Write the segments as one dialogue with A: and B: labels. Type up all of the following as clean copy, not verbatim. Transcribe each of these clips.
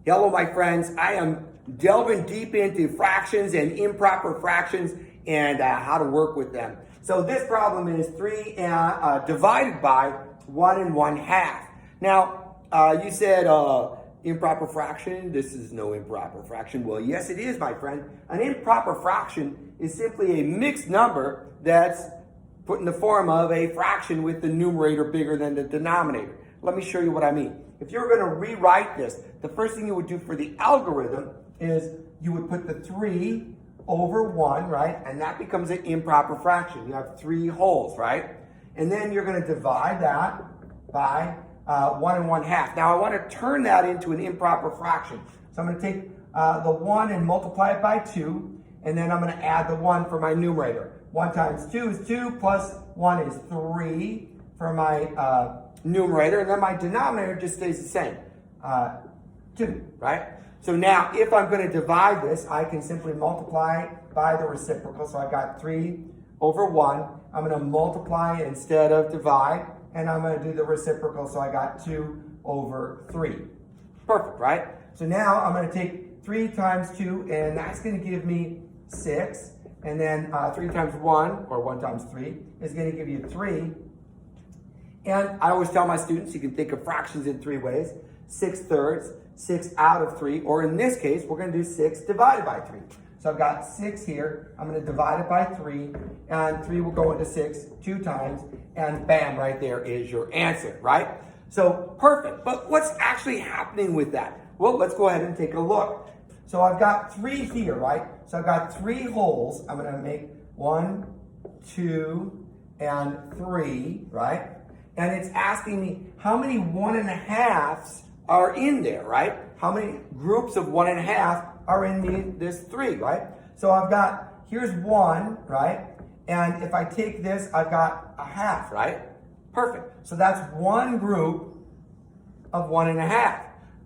A: Hello, my friends. I am delving deep into fractions and improper fractions and how to work with them. So this problem is 3 divided by 1 1/2. Now, you said improper fraction. This is no improper fraction. Well, yes, it is, my friend. An improper fraction is simply a mixed number that's put in the form of a fraction with the numerator bigger than the denominator. Let me show you what I mean. If you're going to rewrite this, the first thing you would do for the algorithm is you would put the 3 over 1, right? And that becomes an improper fraction. You have 3 wholes, right? And then you're going to divide that by 1 1/2. Now, I want to turn that into an improper fraction. So I'm going to take the 1 and multiply it by 2, and then I'm going to add the 1 for my numerator. 1 times 2 is 2, plus 1 is 3 for my numerator, and then my denominator just stays the same, 2, right? So now, if I'm going to divide this, I can simply multiply by the reciprocal. So I've got 3 over 1. I'm going to multiply instead of divide, and I'm going to do the reciprocal. So I got 2 over 3. Perfect, right? So now I'm going to take 3 times 2, and that's going to give me 6. And then 3 times 1, or 1 times 3, is going to give you 3. And I always tell my students you can think of fractions in 3 ways. 6/3, 6 out of 3, or in this case, we're going to do 6 divided by 3. So I've got 6 here. I'm going to divide it by 3, and 3 will go into 6 2 times, and bam, right there is your answer, right? So perfect. But what's actually happening with that? Well, let's go ahead and take a look. So I've got 3 here, right? So I've got 3 holes. I'm going to make 1, 2, and 3, right? And it's asking me how many 1 1/2s are in there, right? How many groups of 1 1/2 are in this 3, right? So I've got, here's 1, right? And if I take this, I've got a half, right? Perfect. So that's 1 group of 1 1/2.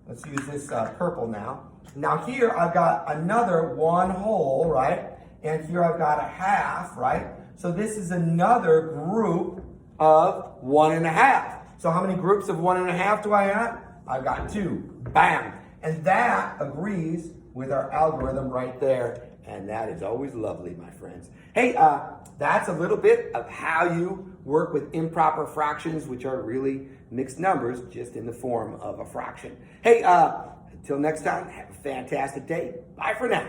A: Let's use this purple now. Now here I've got another 1 whole, right? And here I've got a half, right? So this is another group of 1 1/2. So how many groups of 1 1/2 do I have? I've got 2. Bam. And that agrees with our algorithm right there. And that is always lovely, my friends. Hey, that's a little bit of how you work with improper fractions, which are really mixed numbers, just in the form of a fraction. Hey, until next time, have a fantastic day. Bye for now.